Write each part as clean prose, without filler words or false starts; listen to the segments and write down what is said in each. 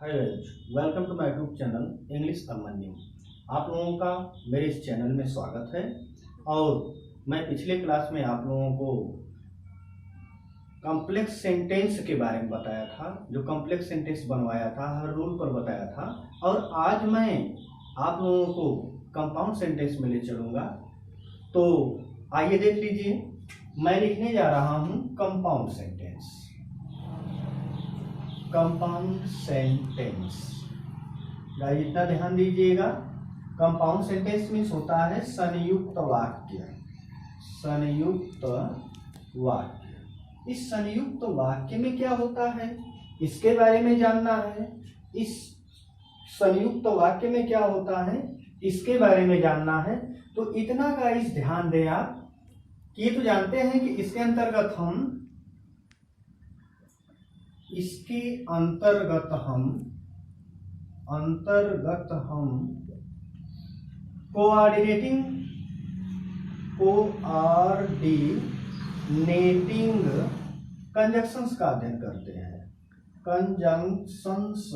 Hi guys, welcome to my YouTube channel English Abhimanyu. आप लोगों का मेरे इस चैनल में स्वागत है। और मैं पिछले क्लास में आप लोगों को कॉम्प्लेक्स सेंटेंस के बारे में बताया था, जो कॉम्प्लेक्स सेंटेंस बनवाया था, हर रूल पर बताया था। और आज मैं आप लोगों को कंपाउंड सेंटेंस में ले चलूँगा। तो आइए देख लीजिए, मैं लिखने जा रहा हूँ compound sentence. Compound sentence, guys इतना ध्यान दीजिएगा। कंपाउंड सेंटेंस मीन्स होता है संयुक्त वाक्य। संयुक्त वाक्य, इस संयुक्त वाक्य में क्या होता है इसके बारे में जानना है। इस संयुक्त वाक्य में क्या होता है इसके बारे में जानना है। तो इतना गाइस ध्यान दें आप कि ये तो जानते हैं कि इसके अंतर्गत हम कोऑर्डिनेटिंग कंजंक्शंस का अध्ययन करते हैं। कंजंक्शंस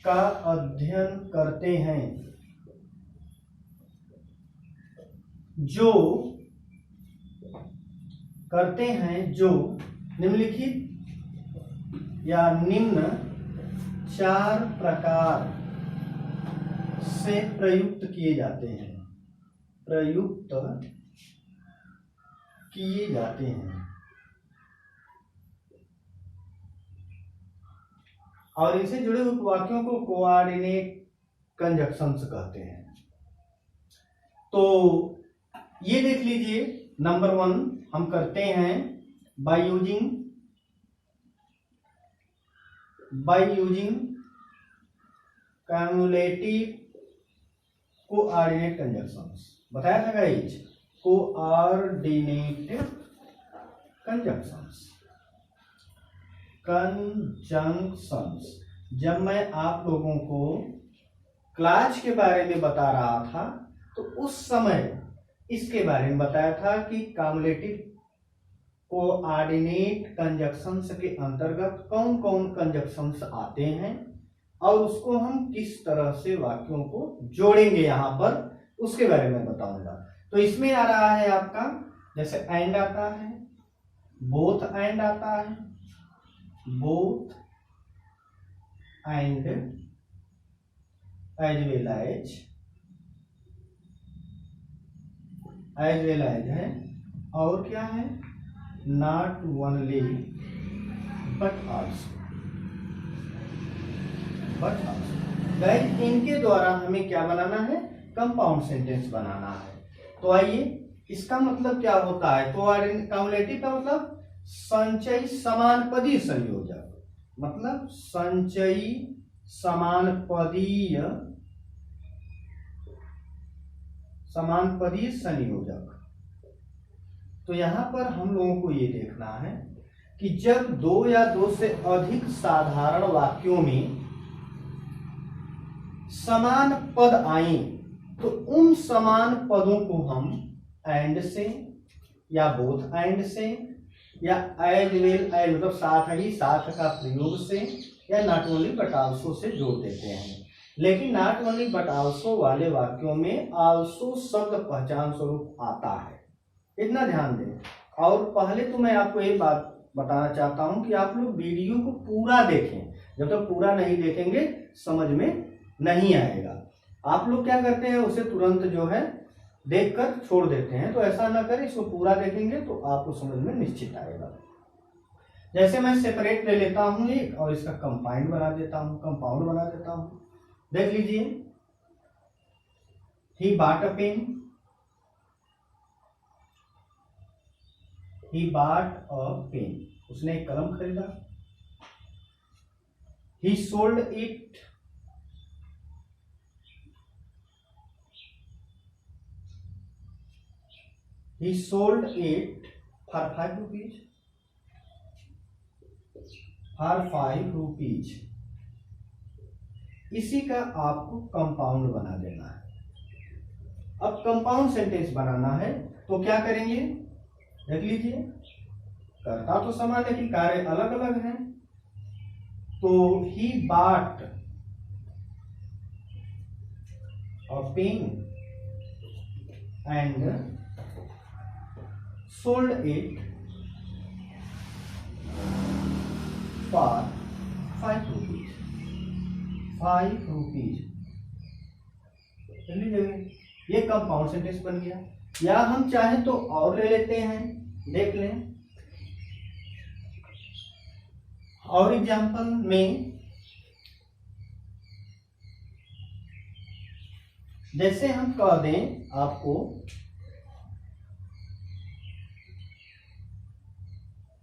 का अध्ययन करते हैं जो निम्नलिखित या निम्न चार प्रकार से प्रयुक्त किए जाते हैं। और इनसे जुड़े हुए वाक्यों को कोऑर्डिनेट कंजंक्शंस कहते हैं। तो ये देख लीजिए, नंबर 1 हम करते हैं bye using cumulative coordinate conjunctions. बताया था गाइस, कोऑर्डिनेट कंजंक्शंस। जब मैं आप लोगों को क्लास के बारे में बता रहा था तो उस समय इसके बारे में बताया था कि कम्युलेटिव कोऑर्डिनेट कंजंक्शंस के अंतर्गत कौन कौन कंजंक्शंस आते हैं और उसको हम किस तरह से वाक्यों को जोड़ेंगे यहाँ पर, उसके बारे में बताऊंगा। तो इसमें आ रहा है आपका, जैसे एंड आता है, बोथ एंड आता है, both and as well as है, और क्या है, not only but also. Guys इनके द्वारा हमें क्या बनाना है, कंपाउंड सेंटेंस बनाना है। तो आइए, इसका मतलब क्या होता है, कम्युलेटिव का मतलब संचयी समानपदीय संयोजक, मतलब संचयी समानपदीय संयोजक। तो यहां पर हम लोगों को ये देखना है कि जब दो या दो से अधिक साधारण वाक्यों में समान पद आए तो उन समान पदों को हम एंड से या बोथ एंड से या एज वेल एज मतलब साथ का प्रयोग से या not only but also say जोड़ देते हैं। लेकिन नॉट ओनली बट आल्सो वाले वाक्यों में आल्सो शब्द पहचान स्वरूप आता है, इतना ध्यान दें। और पहले तो मैं आपको एक बात बताना चाहता हूं कि आप लोग वीडियो को पूरा देखें। जब तक पूरा नहीं देखेंगे समझ में नहीं आएगा। आप लोग क्या करते हैं, उसे तुरंत जो है देखकर छोड़ देते हैं, तो ऐसा ना करें, इसको पूरा देखेंगे तो आपको समझ में निश्चित आएगा। जैसे मैं सेपरेट ले लेता हूं एक और इसका कंपाउंड बना देता हूं। देख लीजिए, ही बॉट अ पेन, उसने एक कलम खरीदा। ही सोल्ड इट for 5 rupees. इसी का आपको कंपाउंड बना देना है। अब कंपाउंड सेंटेंस बनाना है तो क्या करेंगे, देख लीजिए, करता तो समान लेकिन कार्य अलग अलग हैं। तो ही bought a pen and sold it for 5 rupees. 5 rupees ये कंपाउंड सेंटेंस बन गया। या हम चाहें तो और ले लेते हैं, देख लें। और एग्जांपल में जैसे हम कह दें आपको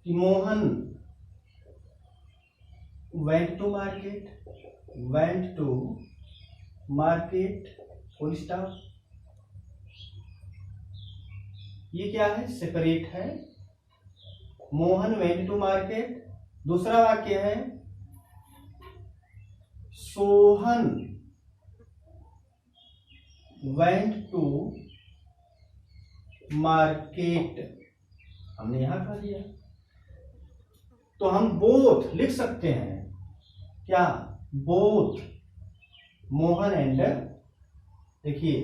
कि Mohan went to market full stop. ये क्या है? सेपरेट है। Mohan went to market. दूसरा वाक्य है सोहन वेंट टू मार्केट, हमने यहां कह दिया। तो हम बोथ लिख सकते हैं, क्या? बोथ मोहन एंड, देखिए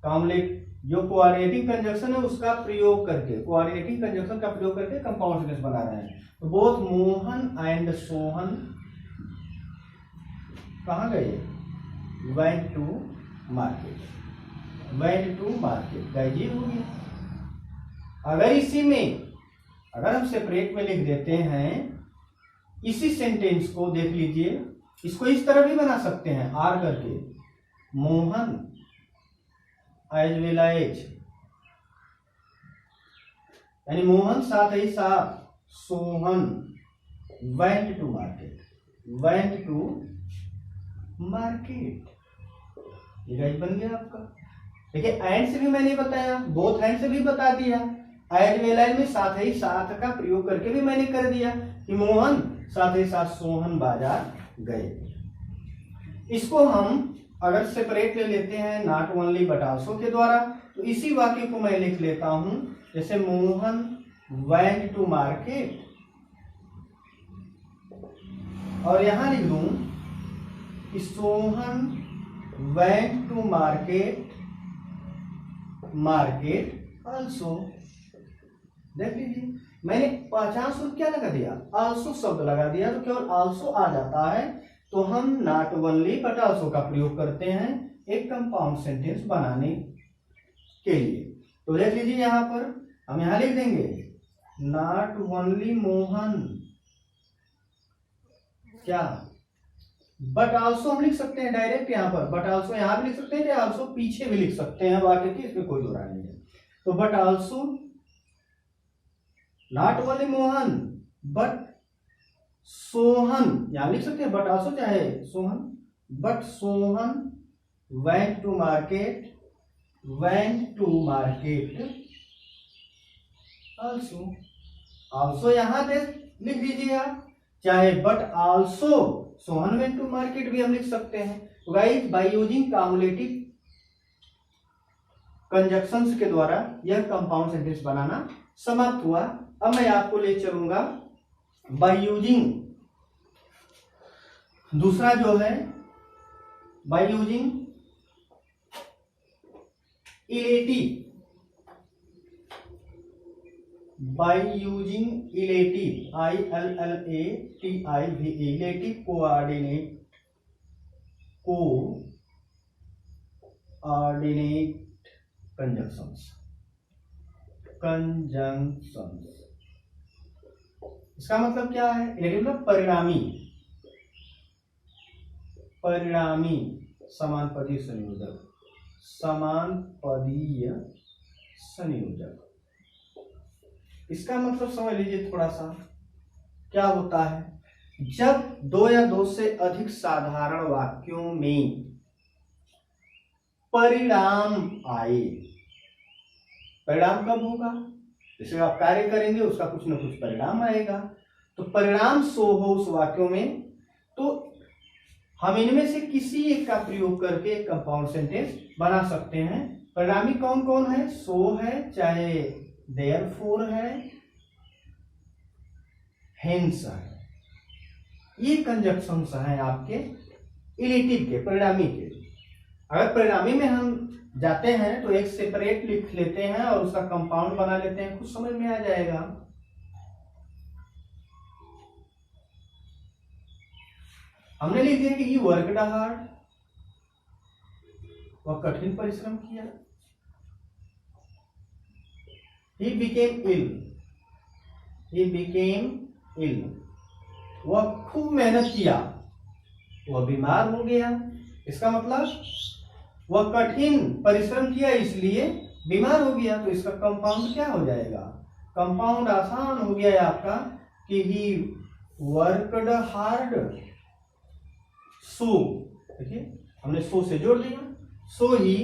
कामलेट जो कोऑर्डिनेटिंग कंजक्शन है उसका प्रयोग करके, कोऑर्डिनेटिंग कंजक्शन का प्रयोग करके कंपाउंड सेंटेंस बना रहे हैं। तो बोथ मोहन एंड सोहन कहाँ गए? Went to market. Went to market गए हो गया। अगर इसी में अगर हम सेपरेट में लिख देते हैं इसी सेंटेंस को, देख लीजिए, इसको इस तरह भी बना सकते हैं आर करके, मोहन एज वेल एज, यानी मोहन साथ ही साथ Sohan went to market, went to market. ये गाइस बन गया आपका। देखिए एंड से भी मैंने बताया, बोथ एंड से भी बता दिया, एज वेल एज में साथ ही साथ का प्रयोग करके भी मैंने कर दिया कि मोहन साथ ही साथ सोहन बाजार गए। इसको हम अगर सेपरेट ले लेते हैं नॉट ओनली बट आल्सो के द्वारा, तो इसी वाक्य को मैं लिख लेता हूं जैसे मोहन वेंट टू मार्केट, और यहां लिख दूं कि Sohan went to market also. देख लीजिए मैंने पहचान सूत्र क्या लगा दिया? आल्सो शब्द लगा दिया, तो केवल आल्सो आ जाता है। तो हम नॉट ओनली बट आल्सो का प्रयोग करते हैं एक कंपाउंड सेंटेंस बनाने के लिए। तो देख लीजिए यहां पर हम यहां लिख देंगे नॉट ओनली मोहन, क्या? बट आल्सो हम लिख सकते हैं डायरेक्ट यहां पर, बट आल्सो यहां भी लिख सकते हैं, या आल्सो पीछे भी लिख सकते हैं वाक्य की, इसमें कोई दो राय नहीं है। तो but also not only Mohan but Sohan, यहां लिख सकते हैं बट आल्सो चाहे Sohan, but Sohan went to market also. Also यहां पे लिख दीजिए आप, चाहे but also Sohan went to market भी हम लिख सकते हैं। तो guys by using cumulative conjunctions के द्वारा यह कंपाउंड सेंटेंस बनाना समाप्त हुआ। अब मैं आपको ले चलूंगा बाय यूजिंग दूसरा जो है, by using illative, by using illative ILLATIV, illative coordinate conjunctions. इसका मतलब क्या है? इलेटिव मतलब परिणामी समानपदीय संयोजक। इसका मतलब समझ लीजिए थोड़ा सा, क्या होता है जब दो या दो से अधिक साधारण वाक्यों में परिणाम आए। परिणाम कब होगा? जैसे आप कार्य करेंगे उसका कुछ न कुछ परिणाम आएगा, तो परिणाम सो हो उस वाक्यों में, तो हम इनमें से किसी एक का प्रयोग करके एक कंपाउंड सेंटेंस बना सकते हैं। परिणामी कौन कौन है? सो है, चाहे देयरफॉर है, हेंस है। ये कंजक्शंस हैं आपके इलेटिव के, परिणामी के। अगर परिणामी में हम जाते हैं तो एक सेपरेट लिख लेते हैं और उसका कंपाउंड बना लेते हैं, कुछ समझ में आ जाएगा। हमने लिख दिया कि ही वर्कड हार्ड, वह कठिन परिश्रम किया। He became ill, he became इल, वह खूब मेहनत किया, वह बीमार हो गया। इसका मतलब वह कठिन परिश्रम किया इसलिए बीमार हो गया। तो इसका कंपाउंड क्या हो जाएगा? कंपाउंड आसान हो गया है आपका कि ही वर्कड हार्ड, सो, देखिए हमने सो से जोड़ दिया, सो ही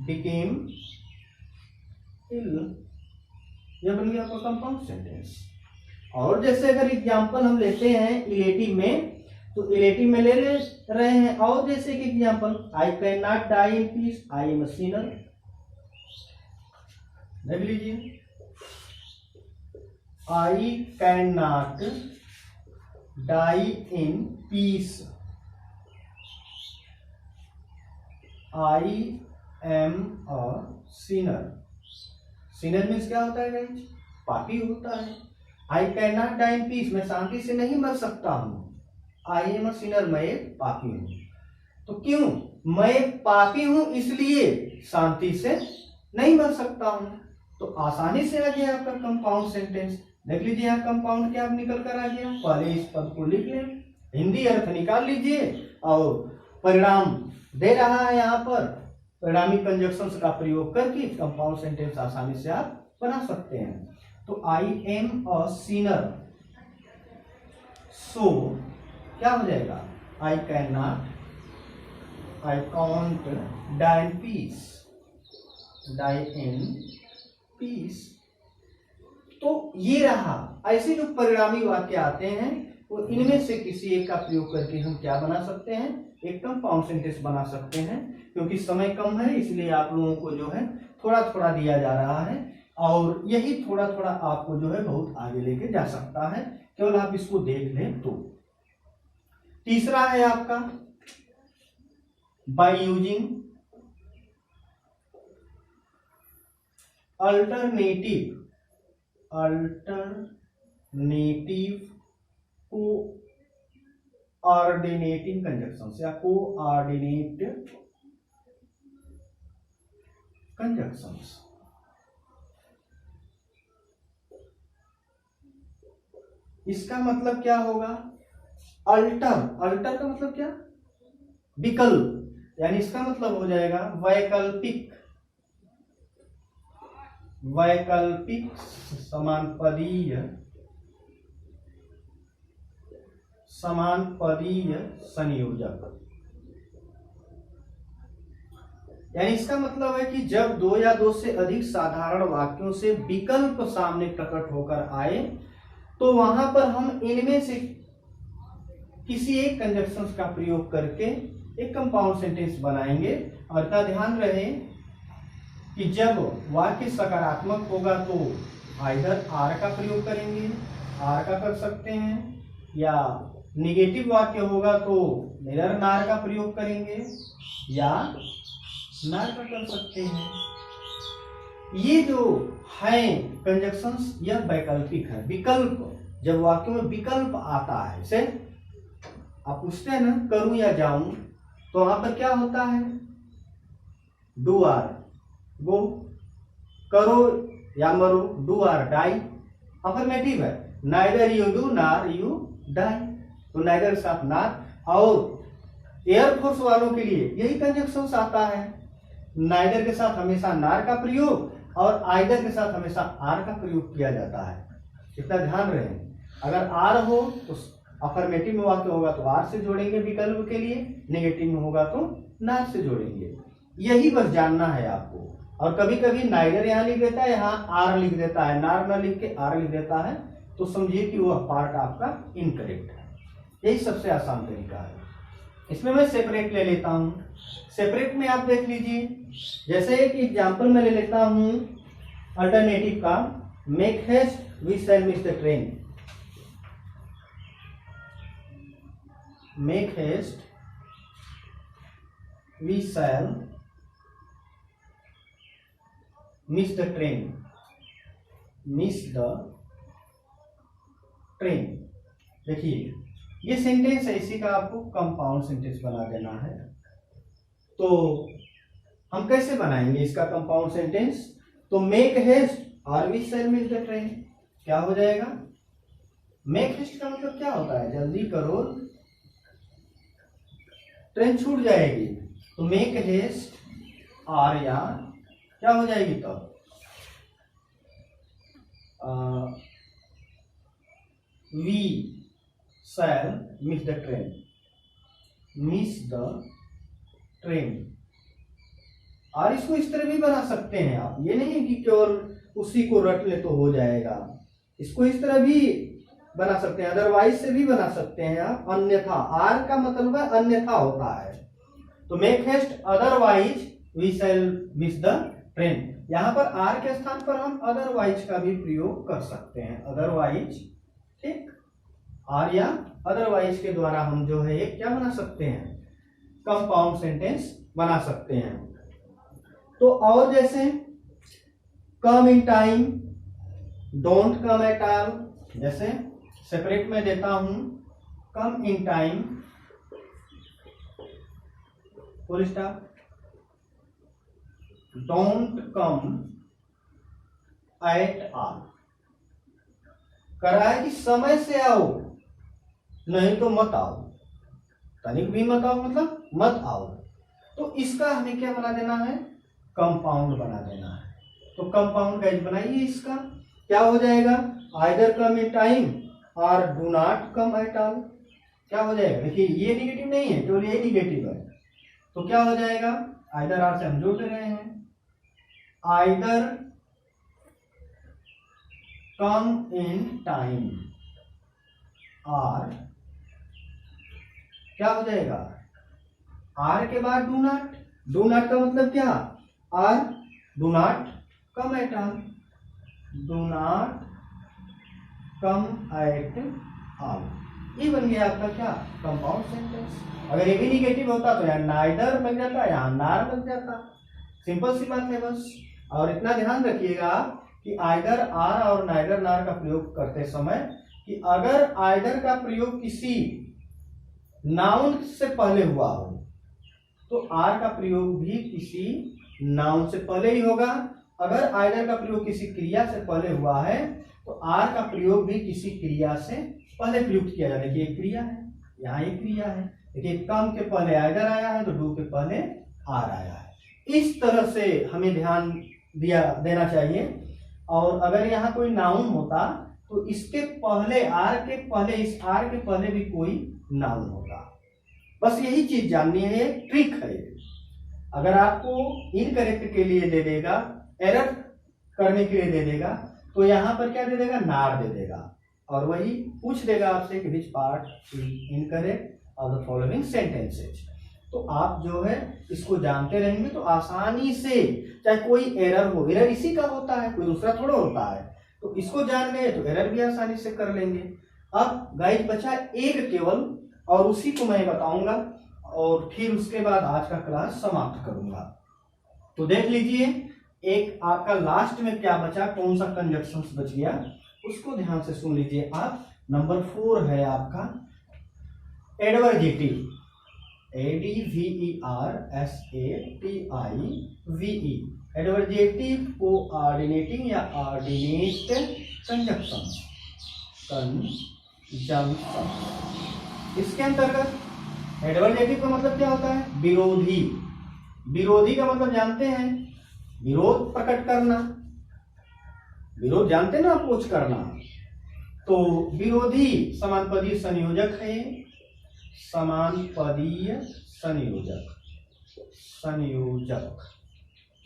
बिकेम इल, यह बन गया आपका कंपाउंड सेंटेंस। और जैसे अगर एग्जांपल हम लेते हैं इलेटिव में, तो इलेटिव में ले रहे हैं। और जैसे कि example, I can not die in peace, I am a sinner, देख लीजिए, I can not die in peace, I am a sinner. Sinner means क्या होता है गाइस? पापी होता है। I can not die in peace, मैं शांति से नहीं मर सकता हूं। आई एम अ सिनर, मैं एक पापी हूं। तो क्यों? मैं एक पापी हूं इसलिए शांति से नहीं मर सकता हूं। तो आसानी से आ गया आपका कंपाउंड सेंटेंस। देख लीजिए यहाँ कंपाउंड क्या निकल कर आ गया। पहले इस पद को लिख लें, हिंदी अर्थ निकाल लीजिए और परिणाम दे रहा है यहाँ पर। परिणामी कंजक्शंस का प्रयोग करके कंपाउंड सेंटेंस आसानी से आप बना सकते हैं। तो आई एम अ सिनर, सो क्या हो जाएगा? I can not, I can't die in peace, die in peace. तो ये रहा। ऐसे जो परिणामी वाक्य आते हैं वो इनमें से किसी एक का प्रयोग करके हम क्या बना सकते हैं? एक कंपाउंड सेंटेंस बना सकते हैं। क्योंकि समय कम है इसलिए आप लोगों को जो है थोड़ा थोड़ा दिया जा रहा है, और यही थोड़ा थोड़ा आपको जो है बहुत आगे लेके जा सकता है, केवल आप इसको देख लें तो। तीसरा है आपका by using alternative coordinating conjunctions या कोऑर्डिनेट कंजक्शंस। इसका मतलब क्या होगा? अल्टर का मतलब क्या? विकल्प, यानी इसका मतलब हो जाएगा वैकल्पिक, वैकल्पिक समानपदीय, समानपदीय संयोजक। यानी इसका मतलब है कि जब दो या दो से अधिक साधारण वाक्यों से विकल्प सामने प्रकट होकर आए तो वहां पर हम इनमें से किसी एक कंजक्शंस का प्रयोग करके एक कंपाउंड सेंटेंस बनाएंगे। और का ध्यान रहे कि जब वाक्य सकारात्मक होगा तो आइदर आर का प्रयोग करेंगे, आर का कर सकते हैं, या निगेटिव वाक्य होगा तो निर नार का प्रयोग करेंगे या नार का कर सकते हैं। ये जो है कंजक्शंस यह वैकल्पिक है। विकल्प, जब वाक्यों में विकल्प आता है, से आप पूछते हैं ना करूं या जाऊं, तो वहां पर क्या होता है? डू आर गो, करो या मरो, डू आर डाई। अफर्मेटिव है, नाइदर यू डू नार यू डाई, तो नाइदर के साथ नार। और एयरफोर्स वालों के लिए यही कंजक्शंस आता है, नाइदर के साथ हमेशा नार का प्रयोग और आइदर के साथ हमेशा आर का प्रयोग किया जाता है। इतना ध्यान रहे। अगर आर हो तो अफर्मेटिव में वाक्य होगा तो आर से जोड़ेंगे विकल्प के लिए, नेगेटिव में होगा तो नार से जोड़ेंगे। यही बस जानना है आपको। और कभी कभी नाइदर यहाँ लिख देता है, यहाँ आर लिख देता है, नार न लिख के आर लिख देता है, तो समझिए कि वह पार्ट आपका इनकरेक्ट है। यही सबसे आसान तरीका है। इसमें मैं सेपरेट ले लेता हूं। सेपरेट में आप देख लीजिए, जैसे एक एग्जांपल में ले लेता हूं अल्टरनेटिव का, make haste we shall miss the train. Make haste, we shall miss the train, miss the train. देखिए ये सेंटेंस है, इसी का आपको कंपाउंड सेंटेंस बना देना है। तो हम कैसे बनाएंगे इसका कंपाउंड सेंटेंस? तो मेक हेस्ट और we shall miss the train क्या हो जाएगा? मेक हेस्ट का मतलब क्या होता है? जल्दी करो, ट्रेन छूट जाएगी। तो मेक हेस्ट और या क्या हो जाएगी तब? We shall miss the train, miss the train. और इसको इस तरह भी बना सकते हैं आप, ये नहीं है कि केवल उसी को रट ले तो हो जाएगा। इसको इस तरह भी बना सकते हैं, अदरवाइज से भी बना सकते हैं आप, अन्यथा। आर का मतलब है अन्यथा होता है। तो make haste otherwise we shall miss the train. यहां पर आर के स्थान पर हम अदरवाइज का भी प्रयोग कर सकते हैं, अदरवाइज। ठीक, आर या अदरवाइज के द्वारा हम जो है एक क्या बना सकते हैं? कंपाउंड सेंटेंस बना सकते हैं। तो और जैसे come in time, don't come at all, जैसे सेपरेट में देता हूं, come in time full stop, don't come at all. कह रहा है कि समय से आओ, नहीं तो मत आओ, तनिक भी मत आओ मतलब मत आओ। तो इसका हमें क्या बना देना है? कंपाउंड बना देना है। तो कंपाउंड गाइस बनाइए, इसका क्या हो जाएगा? आइदर कम इन टाइम और do not come at all. क्या हो जाएगा? देखिए ये निगेटिव नहीं है, केवल ये निगेटिव है। तो क्या हो जाएगा? आइदर आर से हम जोड़ ले रहे हैं, आइदर कम इन टाइम और क्या हो जाएगा? आर के बाद डू नॉट। डू नॉट का मतलब क्या? Or do not come at all, do not come at all. ये बन गया आपका क्या? Compound sentence. अगर ये भी निगेटिव होता तो यहाँ नाइदर लग जाता, यहाँ नार लग जाता। सिंपल सी बात है बस। और इतना ध्यान रखिएगा कि आइदर आर और नाइदर नार का प्रयोग करते समय कि अगर आइदर का प्रयोग किसी नाउन से पहले हुआ हो तो आर का प्रयोग भी किसी नाउन से पहले ही होगा। अगर आइदर का प्रयोग किसी क्रिया से पहले हुआ है तो आर का प्रयोग भी किसी क्रिया से पहले प्रयुक्त किया जाए। देखिए एक क्रिया है, यहाँ एक क्रिया है। देखिए कम के पहले आइदर आया है तो डू के पहले आर आया है। इस तरह से हमें ध्यान देना चाहिए। और अगर यहाँ कोई नाउन होता तो इसके पहले आर के पहले, इस आर के पहले भी कोई नाउन होगा। बस यही चीज जाननी है, ट्रिक है। अगर आपको इनकरेक्ट के लिए दे देगा, एरर करने के लिए दे देगा, तो यहां पर क्या दे देगा? नार दे देगा। और वही पूछ देगा आपसे कि which part is incorrect of the following sentences. तो आप जो है इसको जानते रहेंगे तो आसानी से, चाहे कोई एरर हो, एरर इसी का होता है, कोई दूसरा थोड़ा होता है। तो इसको जान गए तो एरर भी आसानी से कर लेंगे। अब गाइस बचा एक केवल, और उसी को मैं बताऊंगा और फिर उसके बाद आज का क्लास समाप्त करूंगा। तो देख लीजिए, एक आपका लास्ट में क्या बचा, कौन सा कंजक्शन बच गया, उसको ध्यान से सुन लीजिए आप। नंबर 4 है आपका एडवर्जेटिव, ADVERSATIVE। एडवर्जेटिव कोऑर्डिनेटिंग या ऑर्डिनेट कंजक्शन, इसके अंतर्गत एडवर्जेटिव का मतलब क्या होता है? विरोधी। विरोधी का मतलब जानते हैं? विरोध प्रकट करना, विरोध जानते हैं ना, अपोज करना। तो विरोधी समानपदीय संयोजक है, समानपदीय संयोजक।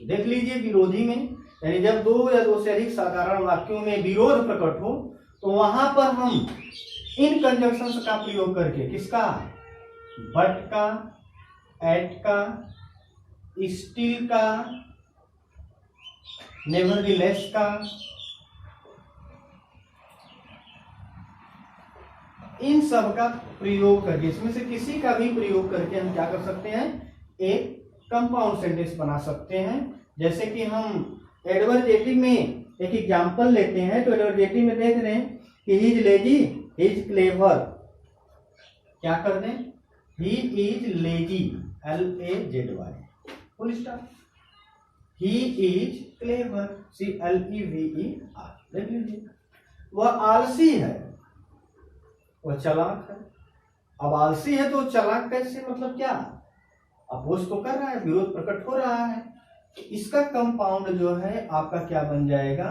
तो देख लीजिए विरोधी में, यानी जब दो या दो से अधिक साधारण वाक्यों में विरोध प्रकट हो तो वहां पर हम इन कंजक्शंस का प्रयोग करके, किसका? बट का, एट का, स्टिल का, नेवरदीलेस का, इन सब का प्रयोग करके, इसमें से किसी का भी प्रयोग करके हम क्या कर सकते हैं, एक कंपाउंड सेंटेंस बना सकते हैं। जैसे कि हम एडवर्जेटिव में एक एग्जांपल लेते हैं, तो एडवर्जेटिव में देख रहे हैं कि he is lazy, he is clever, क्या कर दें, he is lazy, LAZY, full stop. He is clever, CLEVER, देख लीजिए। वह आलसी है, वह चालाक है। अब आलसी है तो चालाक कैसे, मतलब क्या, अपोज तो कर रहा है, विरोध प्रकट हो रहा है। इसका कंपाउंड जो है आपका क्या बन जाएगा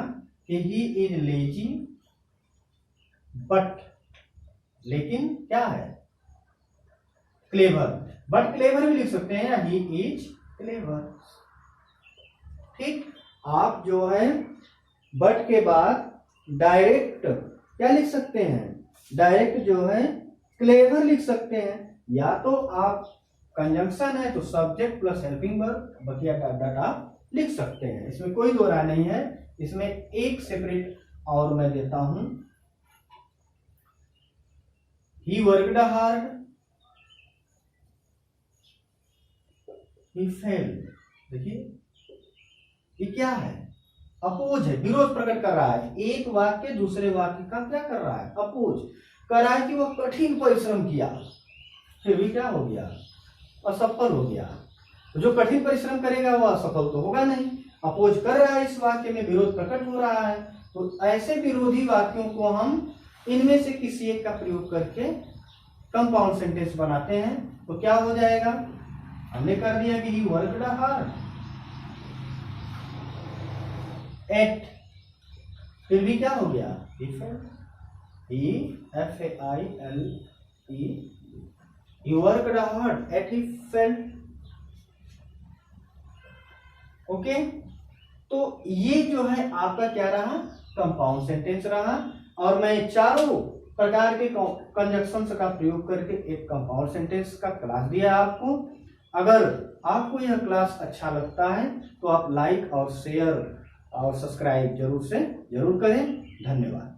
कि ही इज लेजी बट, लेकिन क्या है, क्लेवर। बट क्लेवर भी लिख सकते हैं, या ही इज क्लेवर। ठीक, आप जो है बट के बाद डायरेक्ट क्या लिख सकते हैं, डायरेक्ट जो है क्लेवर लिख सकते हैं, या तो आप कंजंक्शन है तो सब्जेक्ट प्लस हेल्पिंग वर्ब, बकिया डाटा लिख सकते हैं, इसमें कोई दो राय नहीं है। इसमें एक सेपरेट और मैं देता हूं, he worked hard, he failed. देखिए ये क्या है, अपोज है, विरोध प्रकट कर रहा है। एक वाक्य दूसरे वाक्य का क्या कर रहा है, अपोज कर रहा है कि वह कठिन परिश्रम किया, फिर भी क्या हो गया, असफल हो गया। जो कठिन परिश्रम करेगा वह असफल तो होगा नहीं, अपोज कर रहा है, इस वाक्य में विरोध प्रकट हो रहा है। तो ऐसे विरोधी वाक्यों को हम इनमें से किसी एक का प्रयोग करके कंपाउंड सेंटेंस बनाते हैं। तो क्या हो जाएगा, हमने कर दिया कि ही वर्कड हार्ड एट, फिर भी क्या हो गया, he failed, he worked hard at he felt। Okay, तो ये जो है आपका क्या रहा, कंपाउंड सेंटेंस रहा। और मैं चारों प्रकार के कंजक्शंस का प्रयोग करके एक कंपाउंड सेंटेंस का क्लास दिया आपको। अगर आपको यह क्लास अच्छा लगता है तो आप लाइक और शेयर और सब्सक्राइब जरूर से जरूर करें। धन्यवाद।